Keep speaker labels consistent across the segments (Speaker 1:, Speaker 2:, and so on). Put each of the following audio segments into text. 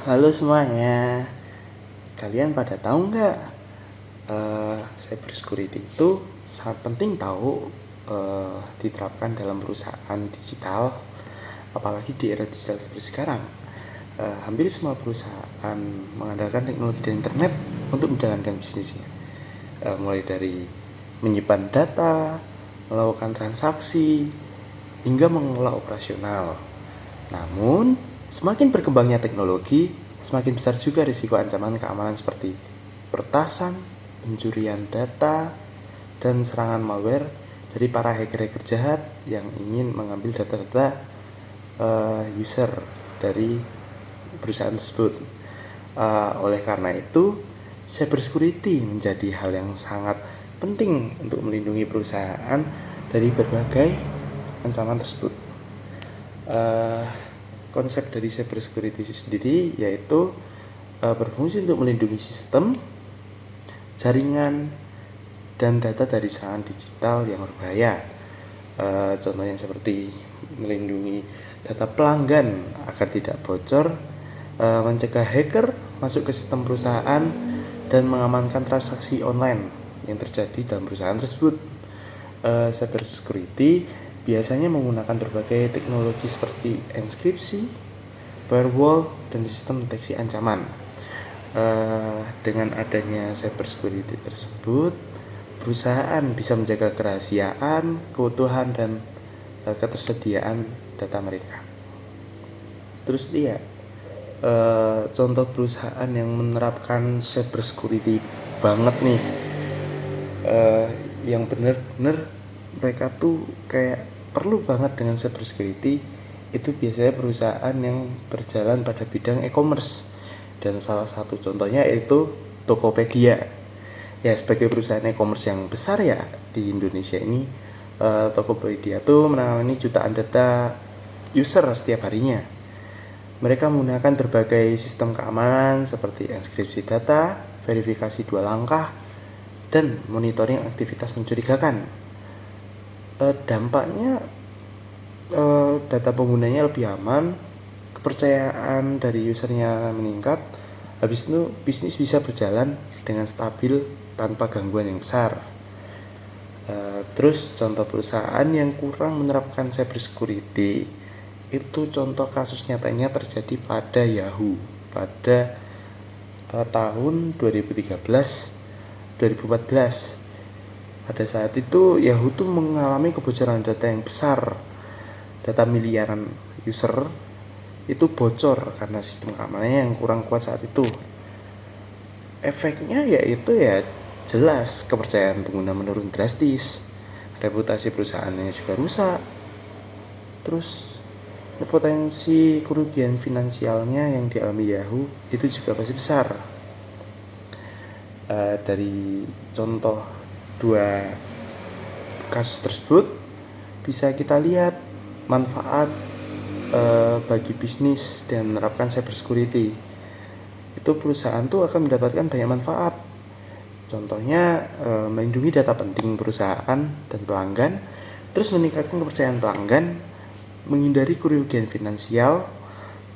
Speaker 1: Halo semuanya, kalian pada tahu nggak cyber security itu sangat penting tahu diterapkan dalam perusahaan digital, apalagi di era digital seperti sekarang. Hampir semua perusahaan mengandalkan teknologi dan internet untuk menjalankan bisnisnya, mulai dari menyimpan data, melakukan transaksi, hingga mengelola operasional. Namun, semakin berkembangnya teknologi, semakin besar juga risiko ancaman keamanan seperti peretasan, pencurian data, dan serangan malware dari para hacker-hacker jahat yang ingin mengambil data-data user dari perusahaan tersebut. Oleh karena itu, cyber security menjadi hal yang sangat penting untuk melindungi perusahaan dari berbagai ancaman tersebut. Konsep dari cyber security sendiri yaitu berfungsi untuk melindungi sistem, jaringan, dan data dari serangan digital yang berbahaya. Contohnya seperti melindungi data pelanggan agar tidak bocor, mencegah hacker masuk ke sistem perusahaan, dan mengamankan transaksi online yang terjadi dalam perusahaan tersebut. Cyber security biasanya menggunakan berbagai teknologi seperti enkripsi, firewall, dan sistem deteksi ancaman. Dengan adanya cyber security tersebut, perusahaan bisa menjaga kerahasiaan, keutuhan, dan ketersediaan data mereka. Terus contoh perusahaan yang menerapkan cyber security banget nih, yang benar-benar mereka tuh kayak perlu banget dengan cyber security, itu biasanya perusahaan yang berjalan pada bidang e-commerce, dan salah satu contohnya yaitu Tokopedia. Ya, sebagai perusahaan e-commerce yang besar ya di Indonesia ini, Tokopedia tuh menangani jutaan data user setiap harinya. Mereka menggunakan berbagai sistem keamanan seperti enkripsi data, verifikasi 2 langkah, dan monitoring aktivitas mencurigakan. Dampaknya data penggunanya lebih aman, kepercayaan dari usernya meningkat, habis itu bisnis bisa berjalan dengan stabil tanpa gangguan yang besar. Terus contoh perusahaan yang kurang menerapkan cyber security itu contoh kasus nyatanya terjadi pada Yahoo pada tahun 2013-2014. Pada saat itu Yahoo tuh mengalami kebocoran data yang besar. Data miliaran user itu bocor karena sistem keamanannya yang kurang kuat saat itu. Efeknya yaitu ya jelas kepercayaan pengguna menurun drastis, reputasi perusahaannya juga rusak, terus potensi kerugian finansialnya yang dialami Yahoo itu juga pasti besar. Dari contoh 2 kasus tersebut bisa kita lihat manfaat bagi bisnis dan menerapkan cyber security. Itu perusahaan tuh akan mendapatkan banyak manfaat. Contohnya melindungi data penting perusahaan dan pelanggan, terus meningkatkan kepercayaan pelanggan, menghindari kerugian finansial,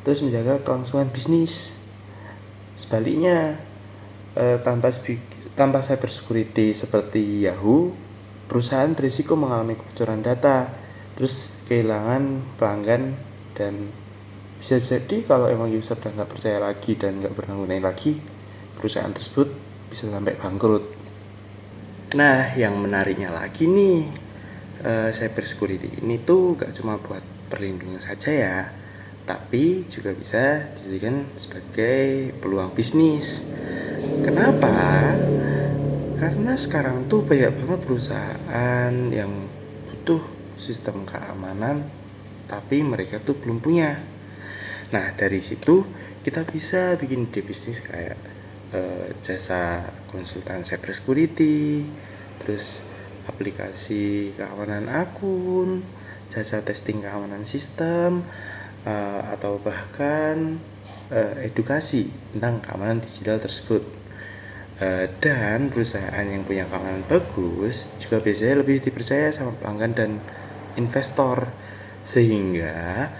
Speaker 1: terus menjaga kelangsungan bisnis. Sebaliknya, tanpa cyber security seperti Yahoo, perusahaan berisiko mengalami kebocoran data, terus kehilangan pelanggan, dan bisa jadi kalau emang user udah nggak percaya lagi dan nggak pernah gunain lagi, perusahaan tersebut bisa sampai bangkrut. Nah, yang menariknya lagi nih, cyber security ini tuh gak cuma buat perlindungan saja ya, tapi juga bisa dijadikan sebagai peluang bisnis. Kenapa? Karena sekarang tuh banyak banget perusahaan yang butuh sistem keamanan, tapi mereka tuh belum punya. Nah, dari situ kita bisa bikin ide bisnis kayak jasa konsultan cyber security, terus aplikasi keamanan akun, jasa testing keamanan sistem, atau bahkan edukasi tentang keamanan digital tersebut. Dan perusahaan yang punya keamanan bagus juga biasanya lebih dipercaya sama pelanggan dan investor, sehingga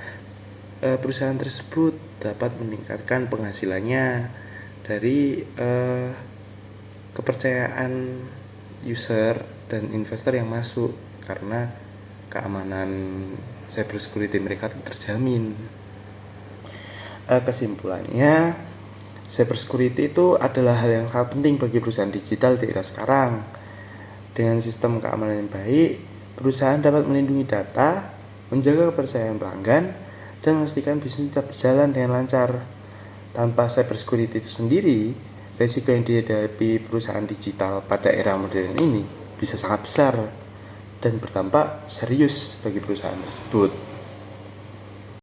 Speaker 1: perusahaan tersebut dapat meningkatkan penghasilannya dari kepercayaan user dan investor yang masuk, karena keamanan cyber security mereka terjamin. Kesimpulannya, cyber security itu adalah hal yang sangat penting bagi perusahaan digital di era sekarang. Dengan sistem keamanan yang baik, perusahaan dapat melindungi data, menjaga kepercayaan pelanggan, dan memastikan bisnis tetap berjalan dengan lancar. Tanpa cyber security itu sendiri, risiko yang dihadapi perusahaan digital pada era modern ini bisa sangat besar dan berdampak serius bagi perusahaan tersebut.